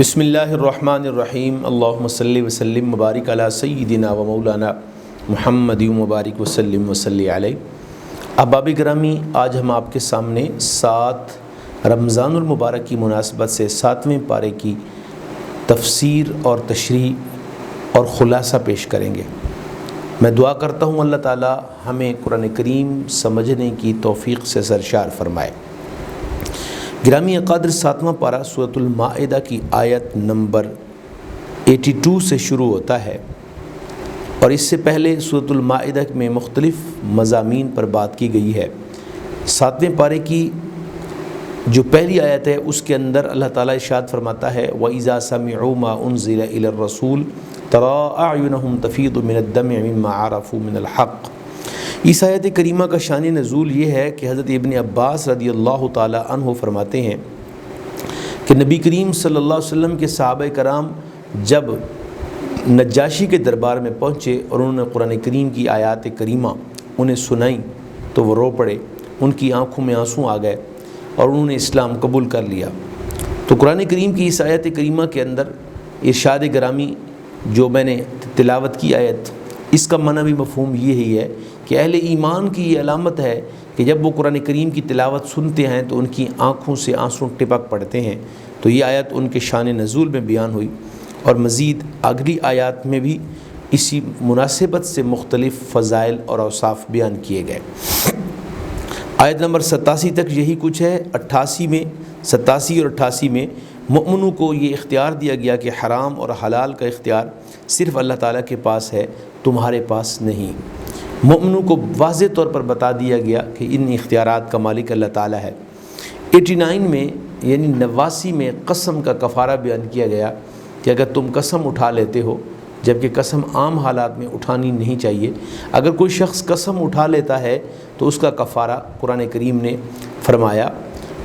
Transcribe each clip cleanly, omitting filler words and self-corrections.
بسم اللہ الرحمن الرحیم اللہم صلی وسلم مبارک علی سیدنا و مولانا محمد مبارک وسلم وصلی علیہ۔ احباب گرامی، آج ہم آپ کے سامنے 7 رمضان المبارک کی مناسبت سے 7ویں پارے کی تفسیر اور تشریح اور خلاصہ پیش کریں گے۔ میں دعا کرتا ہوں اللہ تعالی ہمیں قرآن کریم سمجھنے کی توفیق سے سرشار فرمائے۔ گرامی اقادر 7واں پارہ سورۃ المائدہ کی آیت نمبر 82 سے شروع ہوتا ہے، اور اس سے پہلے سورۃ المائدہ میں مختلف مضامین پر بات کی گئی ہے۔ 7ویں پارے کی جو پہلی آیت ہے اس کے اندر اللہ تعالیٰ ارشاد فرماتا ہے وَإِذَا سَمِعُوا مَا أُنزِلَ إِلَى الرَّسُولِ تَرَىٰ أَعْيُنَهُمْ تَفِيضُ مِنَ الدَّمْعِ مِمَّا عَرَفُوا مِنَ الْحَقِّ۔ اس آیت کریمہ کا شان نزول یہ ہے کہ حضرت ابن عباس رضی اللہ تعالی عنہ فرماتے ہیں کہ نبی کریم صلی اللہ علیہ وسلم کے صحابہ کرام جب نجاشی کے دربار میں پہنچے اور انہوں نے قرآن کریم کی آیات کریمہ انہیں سنائیں تو وہ رو پڑے، ان کی آنکھوں میں آنسو آ گئے اور انہوں نے اسلام قبول کر لیا۔ تو قرآن کریم کی اس آیت کریمہ کے اندر ارشاد گرامی جو میں نے تلاوت کی آیت، اس کا معنی بھی مفہوم یہی ہے کہ اہل ایمان کی یہ علامت ہے کہ جب وہ قرآن کریم کی تلاوت سنتے ہیں تو ان کی آنکھوں سے آنسو ٹپک پڑتے ہیں۔ تو یہ آیت ان کے شان نزول میں بیان ہوئی، اور مزید اگلی آیات میں بھی اسی مناسبت سے مختلف فضائل اور اوصاف بیان کیے گئے۔ آیت نمبر 87 تک یہی کچھ ہے۔ 87 اور 88 میں مؤمنوں کو یہ اختیار دیا گیا کہ حرام اور حلال کا اختیار صرف اللہ تعالیٰ کے پاس ہے، تمہارے پاس نہیں۔ مؤمنوں کو واضح طور پر بتا دیا گیا کہ ان اختیارات کا مالک اللہ تعالیٰ ہے۔ 89 میں یعنی 89 میں قسم کا کفارہ بیان کیا گیا کہ اگر تم قسم اٹھا لیتے ہو، جبکہ قسم عام حالات میں اٹھانی نہیں چاہیے، اگر کوئی شخص قسم اٹھا لیتا ہے تو اس کا کفارہ قرآن کریم نے فرمایا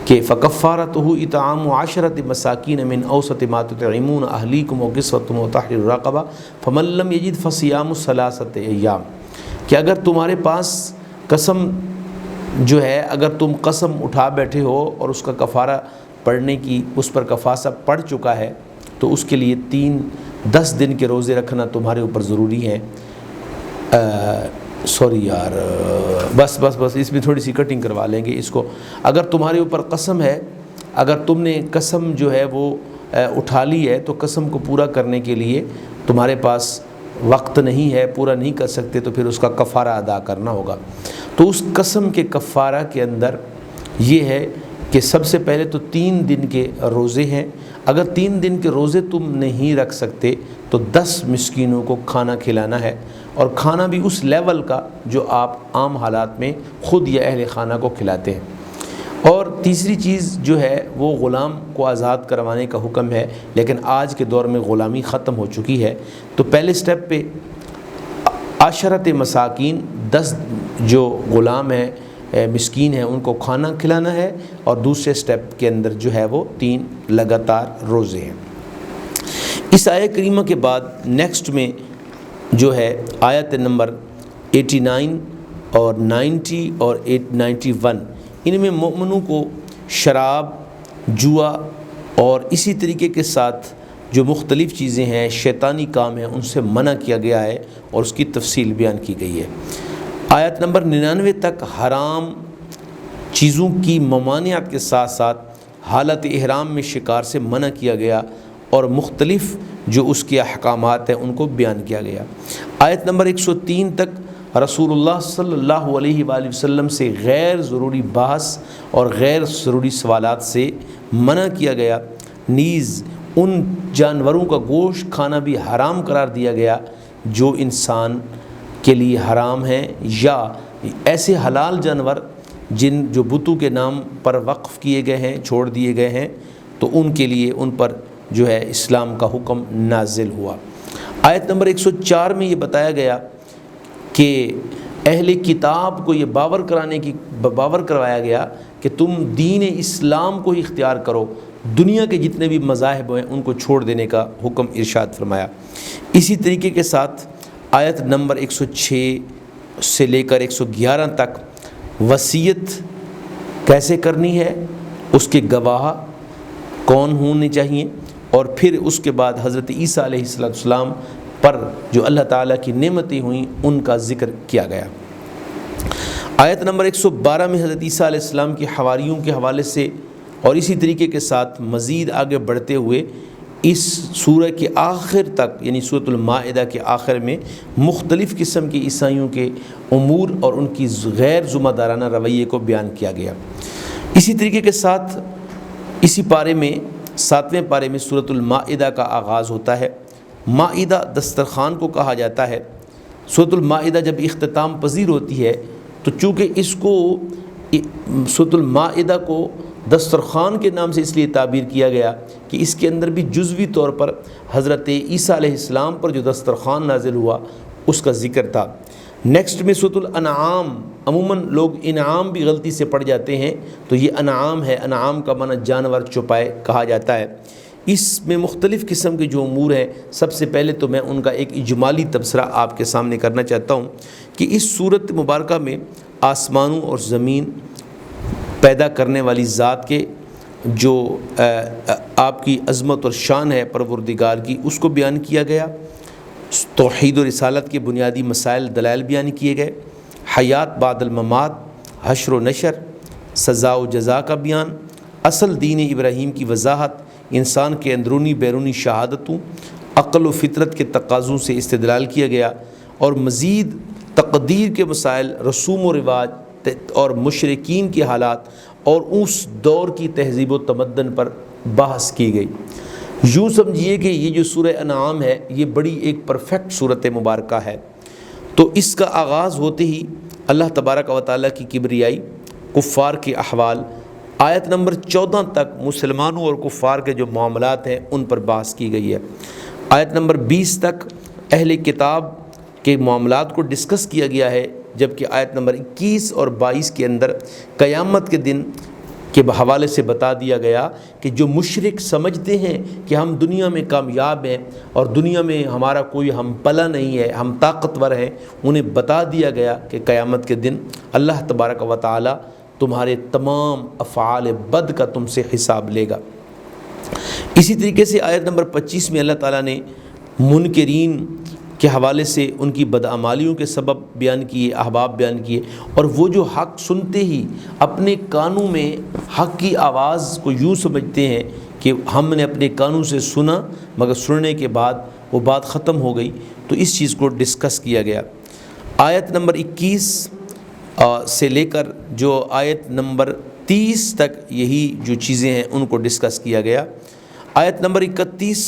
کہ فَكَفَّارَتُهُ إِطْعَامُ 10 مَسَاكِينَ مِنْ أَوْسَطِ مَا تُطْعِمُونَ أَهْلِيكُمْ وَكِسْوَتُهُمْ وَتَحْرِيرُ رَقَبَةٍ فَمَن لَّمْ يَجِدْ فَصِيَامُ 3 أَيَّامٍ۔ کہ اگر تمہارے پاس قسم جو ہے، اگر تم قسم اٹھا بیٹھے ہو اور اس کا کفارہ پڑھنے کی اس پر کفاسہ پڑ چکا ہے تو اس کے لیے 10 دن کے روزے رکھنا تمہارے اوپر ضروری ہے۔ بس اس میں تھوڑی سی کٹنگ کروا لیں گے اس کو۔ اگر تمہارے اوپر قسم ہے، اگر تم نے قسم جو ہے وہ اٹھا لی ہے تو قسم کو پورا کرنے کے لیے تمہارے پاس وقت نہیں ہے، پورا نہیں کر سکتے، تو پھر اس کا کفارہ ادا کرنا ہوگا۔ تو اس قسم کے کفارہ کے اندر یہ ہے کہ سب سے پہلے تو 3 دن کے روزے ہیں۔ اگر 3 دن کے روزے تم نہیں رکھ سکتے تو 10 مسکینوں کو کھانا کھلانا ہے، اور کھانا بھی اس لیول کا جو آپ عام حالات میں خود یا اہل خانہ کو کھلاتے ہیں۔ اور تیسری چیز جو ہے وہ غلام کو آزاد کروانے کا حکم ہے، لیکن آج کے دور میں غلامی ختم ہو چکی ہے۔ تو پہلے سٹیپ پہ 10 مساکین 10 جو غلام ہیں، مسکین ہیں، ان کو کھانا کھلانا ہے، اور دوسرے سٹیپ کے اندر جو ہے وہ 3 لگاتار روزے ہیں۔ اس آیت کریمہ کے بعد نیکسٹ میں جو ہے آیت نمبر 89 اور 90 اور 91، ان میں مومنوں کو شراب، جوا اور اسی طریقے کے ساتھ جو مختلف چیزیں ہیں، شیطانی کام ہیں، ان سے منع کیا گیا ہے، اور اس کی تفصیل بیان کی گئی ہے۔ آیت نمبر 99 تک حرام چیزوں کی ممانعت کے ساتھ ساتھ حالت احرام میں شکار سے منع کیا گیا، اور مختلف جو اس کے احکامات ہیں ان کو بیان کیا گیا۔ آیت نمبر 103 تک رسول اللہ صلی اللہ علیہ وآلہ وسلم سے غیر ضروری بحث اور غیر ضروری سوالات سے منع کیا گیا۔ نیز ان جانوروں کا گوشت کھانا بھی حرام قرار دیا گیا جو انسان کے لیے حرام ہیں، یا ایسے حلال جانور جو بتوں کے نام پر وقف کیے گئے ہیں، چھوڑ دیے گئے ہیں، تو ان کے لیے ان پر جو ہے اسلام کا حکم نازل ہوا۔ آیت نمبر 104 میں یہ بتایا گیا کہ اہل کتاب کو یہ باور کروایا گیا کہ تم دین اسلام کو ہی اختیار کرو، دنیا کے جتنے بھی مذاہب ہیں ان کو چھوڑ دینے کا حکم ارشاد فرمایا۔ اسی طریقے کے ساتھ آیت نمبر 106 سے لے کر 111 تک وصیت کیسے کرنی ہے، اس کے گواہ کون ہونے چاہیے، اور پھر اس کے بعد حضرت عیسیٰ علیہ السلام پر جو اللہ تعالیٰ کی نعمتیں ہوئیں ان کا ذکر کیا گیا۔ آیت نمبر 112 میں حضرت عیسیٰ علیہ السلام کے حواریوں کے حوالے سے اور اسی طریقے کے ساتھ مزید آگے بڑھتے ہوئے اس سورہ کے آخر تک یعنی سورۃ المائدہ کے آخر میں مختلف قسم کے عیسائیوں کے امور اور ان کی غیر ذمہ دارانہ رویے کو بیان کیا گیا۔ اسی طریقے کے ساتھ اسی پارے میں 7ویں پارے میں سورۃ المائدہ کا آغاز ہوتا ہے۔ مائدہ دسترخوان کو کہا جاتا ہے۔ سورۃ المائدہ جب اختتام پذیر ہوتی ہے تو چونکہ اس کو سورۃ المائدہ کو دسترخوان کے نام سے اس لیے تعبیر کیا گیا کہ اس کے اندر بھی جزوی طور پر حضرت عیسیٰ علیہ السلام پر جو دسترخوان نازل ہوا اس کا ذکر تھا۔ نیکسٹ میں سورۃ الانعام، عموماً لوگ انعام بھی غلطی سے پڑھ جاتے ہیں تو یہ انعام ہے، انعام کا معنی جانور چوپائے کہا جاتا ہے۔ اس میں مختلف قسم کے جو امور ہیں، سب سے پہلے تو میں ان کا ایک اجمالی تبصرہ آپ کے سامنے کرنا چاہتا ہوں کہ اس سورت مبارکہ میں آسمانوں اور زمین پیدا کرنے والی ذات کے جو آپ کی عظمت اور شان ہے پروردگار کی، اس کو بیان کیا گیا۔ توحید و رسالت کے بنیادی مسائل دلائل بیان کیے گئے، حیات بعد الممات، حشر و نشر، سزا و جزا کا بیان، اصل دین ابراہیم کی وضاحت، انسان کے اندرونی بیرونی شہادتوں، عقل و فطرت کے تقاضوں سے استدلال کیا گیا، اور مزید تقدیر کے مسائل، رسوم و رواج اور مشرکین کے حالات اور اس دور کی تہذیب و تمدن پر بحث کی گئی۔ یوں سمجھیے کہ یہ جو سورہ انعام ہے یہ بڑی ایک پرفیکٹ صورت مبارکہ ہے۔ تو اس کا آغاز ہوتے ہی اللہ تبارک و تعالیٰ کی کبریائی، کفار کے احوال، آیت نمبر 14 تک مسلمانوں اور کفار کے جو معاملات ہیں ان پر بحث کی گئی ہے۔ آیت نمبر 20 تک اہل کتاب کے معاملات کو ڈسکس کیا گیا ہے، جبکہ آیت نمبر 21 اور 22 کے اندر قیامت کے دن کے حوالے سے بتا دیا گیا کہ جو مشرک سمجھتے ہیں کہ ہم دنیا میں کامیاب ہیں اور دنیا میں ہمارا کوئی ہم پلا نہیں ہے، ہم طاقتور ہیں، انہیں بتا دیا گیا کہ قیامت کے دن اللہ تبارک و تعالی تمہارے تمام افعال بد کا تم سے حساب لے گا۔ اسی طریقے سے آیت نمبر 25 میں اللہ تعالیٰ نے منکرین کے حوالے سے ان کی بدعمالیوں کے سبب بیان کیے، احباب بیان کیے، اور وہ جو حق سنتے ہی اپنے کانوں میں حق کی آواز کو یوں سمجھتے ہیں کہ ہم نے اپنے کانوں سے سنا مگر سننے کے بعد وہ بات ختم ہو گئی، تو اس چیز کو ڈسکس کیا گیا۔ آیت نمبر 21 سے لے کر جو آیت نمبر 30 تک یہی جو چیزیں ہیں ان کو ڈسکس کیا گیا۔ آیت نمبر 31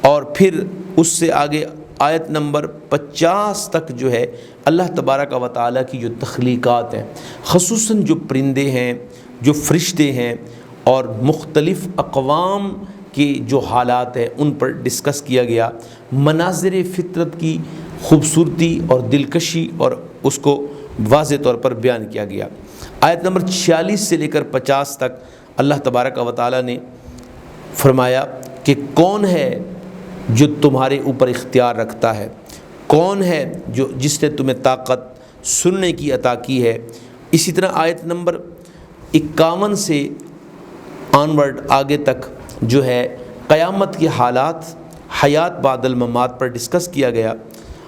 اور پھر اس سے آگے آیت نمبر 50 تک جو ہے اللہ تبارک و تعالیٰ کی جو تخلیقات ہیں، خصوصاً جو پرندے ہیں، جو فرشتے ہیں اور مختلف اقوام کے جو حالات ہیں ان پر ڈسکس کیا گیا۔ مناظر فطرت کی خوبصورتی اور دلکشی اور اس کو واضح طور پر بیان کیا گیا۔ آیت نمبر 46 سے لے کر 50 تک اللہ تبارک و تعالیٰ نے فرمایا کہ کون ہے جو تمہارے اوپر اختیار رکھتا ہے، کون ہے جو جس نے تمہیں طاقت سننے کی عطا کی ہے۔ اسی طرح آیت نمبر 51 سے آنورڈ آگے تک جو ہے قیامت کے حالات، حیات بعد الممات پر ڈسکس کیا گیا،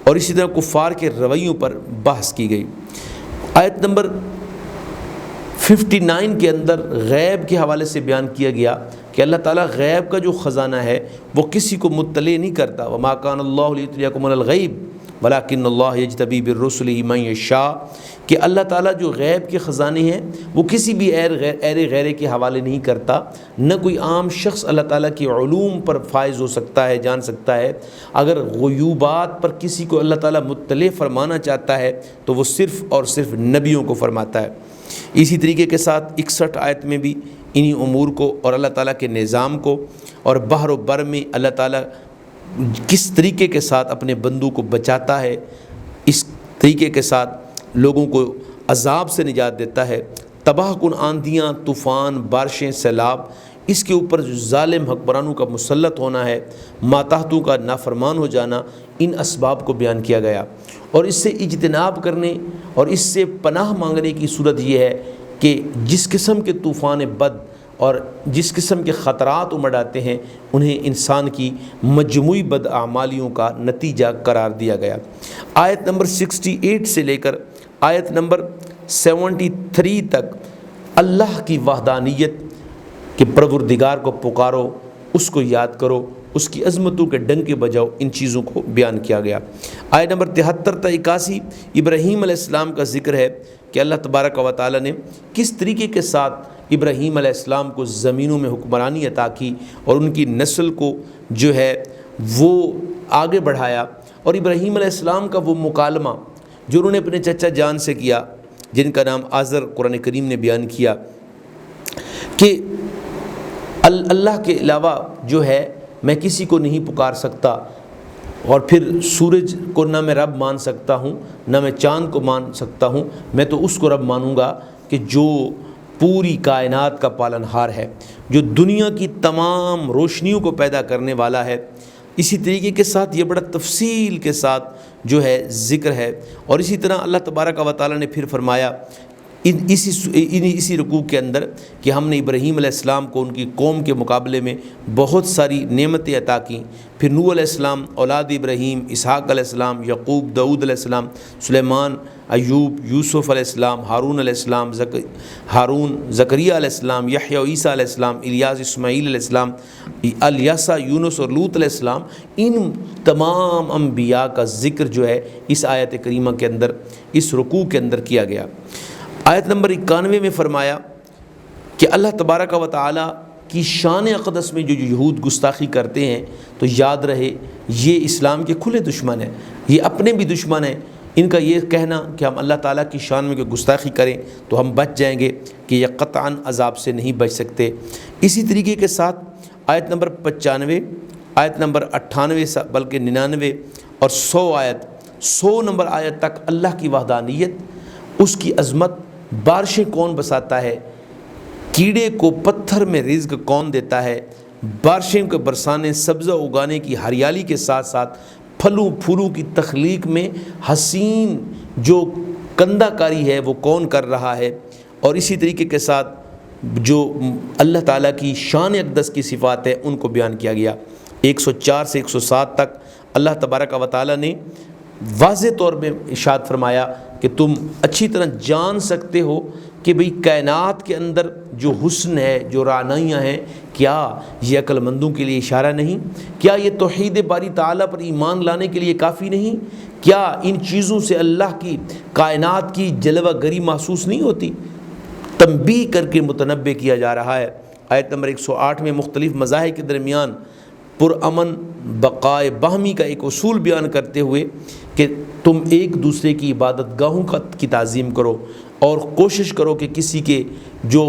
اور اسی طرح کفار کے رویوں پر بحث کی گئی۔ آیت نمبر 59 کے اندر غیب کے حوالے سے بیان کیا گیا کہ اللہ تعالیٰ غیب کا جو خزانہ ہے وہ کسی کو مطلع نہیں کرتا۔ وما کان اللہ لیطلعکم علی الغیب ولکن اللہ یجتبی برسلہ من یشاء، کہ اللہ تعالیٰ جو غیب کے خزانے ہیں وہ کسی بھی غیرے کے حوالے نہیں کرتا، نہ کوئی عام شخص اللہ تعالیٰ کے علوم پر فائز ہو سکتا ہے، جان سکتا ہے۔ اگر غیوبات پر کسی کو اللہ تعالیٰ مطلع فرمانا چاہتا ہے تو وہ صرف اور صرف نبیوں کو فرماتا ہے۔ اسی طریقے کے ساتھ 61 آیت میں بھی انہی امور کو اور اللہ تعالیٰ کے نظام کو اور بحر و بر میں اللہ تعالیٰ کس طریقے کے ساتھ اپنے بندوں کو بچاتا ہے، اس طریقے کے ساتھ لوگوں کو عذاب سے نجات دیتا ہے۔ تباہ کن آندھیاں، طوفان، بارشیں، سیلاب، اس کے اوپر جو ظالم حکمرانوں کا مسلط ہونا ہے، ماتحتوں کا نافرمان ہو جانا، ان اسباب کو بیان کیا گیا۔ اور اس سے اجتناب کرنے اور اس سے پناہ مانگنے کی صورت یہ ہے کہ جس قسم کے طوفان بد اور جس قسم کے خطرات امڑ آتے ہیں انہیں انسان کی مجموعی بدعمالیوں کا نتیجہ قرار دیا گیا۔ آیت نمبر 68 سے لے کر آیت نمبر 73 تک اللہ کی وحدانیت کہ پروردگار کو پکارو، اس کو یاد کرو، اس کی عظمتوں کے ڈنکے بجاؤ، ان چیزوں کو بیان کیا گیا۔ آیت نمبر 73 تا 81 ابراہیم علیہ السلام کا ذکر ہے کہ اللہ تبارک و تعالیٰ نے کس طریقے کے ساتھ ابراہیم علیہ السلام کو زمینوں میں حکمرانی عطا کی اور ان کی نسل کو جو ہے وہ آگے بڑھایا، اور ابراہیم علیہ السلام کا وہ مکالمہ جو انہوں نے اپنے چچا جان سے کیا جن کا نام آزر قرآن کریم نے بیان کیا کہ اللہ کے علاوہ جو ہے میں کسی کو نہیں پکار سکتا، اور پھر سورج کو نہ میں رب مان سکتا ہوں نہ میں چاند کو مان سکتا ہوں، میں تو اس کو رب مانوں گا کہ جو پوری کائنات کا پالنہار ہے، جو دنیا کی تمام روشنیوں کو پیدا کرنے والا ہے۔ اسی طریقے کے ساتھ یہ بڑا تفصیل کے ساتھ جو ہے ذکر ہے، اور اسی طرح اللہ تبارک و تعالیٰ نے پھر فرمایا اسی رکوع کے اندر کہ ہم نے ابراہیم علیہ السلام کو ان کی قوم کے مقابلے میں بہت ساری نعمتیں عطا کیں۔ پھر نوح علیہ السلام، اولاد ابراہیم، اسحاق علیہ السلام، یعقوب، داؤد علیہ السلام، سلیمان، ایوب، یوسف علیہ السلام، ہارون علیہ السلام، زکریا علیہ السلام، یحییٰ و عیسیٰ علیہ السلام، الیاس، اسماعیل علیہ السلام، الیسع، یونس اور لوط علیہ السلام، ان تمام انبیاء کا ذکر جو ہے اس آیت کریمہ کے اندر، اس رکوع کے اندر کیا گیا۔ آیت نمبر 91 میں فرمایا کہ اللہ تبارک و تعالیٰ کی شان اقدس میں جو یہود گستاخی کرتے ہیں تو یاد رہے یہ اسلام کے کھلے دشمن ہیں، یہ اپنے بھی دشمن ہیں۔ ان کا یہ کہنا کہ ہم اللہ تعالیٰ کی شان میں کوئی گستاخی کریں تو ہم بچ جائیں گے، کہ یہ قطعاً عذاب سے نہیں بچ سکتے۔ اسی طریقے کے ساتھ آیت نمبر 95، آیت نمبر 98 بلکہ 99 اور 100 نمبر آیت تک اللہ کی وحدانیت، اس کی عظمت، بارشیں کون بساتا ہے، کیڑے کو پتھر میں رزق کون دیتا ہے، بارشیں کو برسانے، سبزہ اگانے کی ہریالی کے ساتھ ساتھ پھلوں پھولوں کی تخلیق میں حسین جو کندہ کاری ہے وہ کون کر رہا ہے، اور اسی طریقے کے ساتھ جو اللہ تعالیٰ کی شان اقدس کی صفات ہے ان کو بیان کیا گیا۔ 104 سے 107 تک اللہ تبارک و تعالیٰ نے واضح طور میں ارشاد فرمایا کہ تم اچھی طرح جان سکتے ہو کہ بھئی کائنات کے اندر جو حسن ہے، جو رعنائیاں ہیں، کیا یہ عقل مندوں کے لیے اشارہ نہیں؟ کیا یہ توحید باری تعالیٰ پر ایمان لانے کے لیے کافی نہیں؟ کیا ان چیزوں سے اللہ کی کائنات کی جلوہ گری محسوس نہیں ہوتی؟ تنبیہ کر کے متنبہ کیا جا رہا ہے۔ آیت نمبر 108 میں مختلف مذاہب کے درمیان پرامن بقائے باہمی کا ایک اصول بیان کرتے ہوئے کہ تم ایک دوسرے کی عبادت گاہوں کی تعظیم کرو، اور کوشش کرو کہ کسی کے جو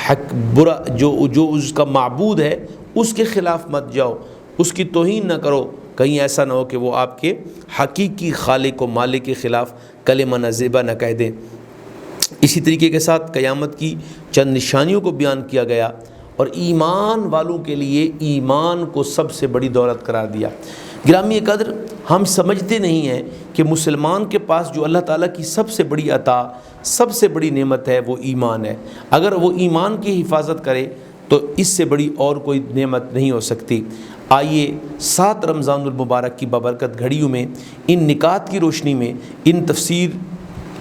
حق برا جو اس کا معبود ہے اس کے خلاف مت جاؤ، اس کی توہین نہ کرو، کہیں ایسا نہ ہو کہ وہ آپ کے حقیقی خالق و مالک کے خلاف کلمہ نازیبہ نہ کہہ دیں۔ اسی طریقے کے ساتھ قیامت کی چند نشانیوں کو بیان کیا گیا، اور ایمان والوں کے لیے ایمان کو سب سے بڑی دولت قرار دیا۔ گرامی قدر، ہم سمجھتے نہیں ہیں کہ مسلمان کے پاس جو اللہ تعالیٰ کی سب سے بڑی عطا، سب سے بڑی نعمت ہے وہ ایمان ہے۔ اگر وہ ایمان کی حفاظت کرے تو اس سے بڑی اور کوئی نعمت نہیں ہو سکتی۔ آئیے 7 رمضان المبارک کی بابرکت گھڑیوں میں ان نکات کی روشنی میں، ان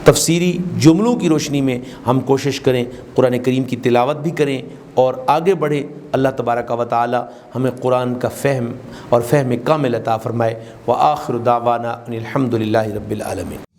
تفسیری جملوں کی روشنی میں ہم کوشش کریں، قرآن کریم کی تلاوت بھی کریں اور آگے بڑھیں۔ اللہ تبارک و تعالی ہمیں قرآن کا فہم اور فہم کامل عطا فرمائے۔ وآخر دعوانا ان الحمد للہ رب العالمین۔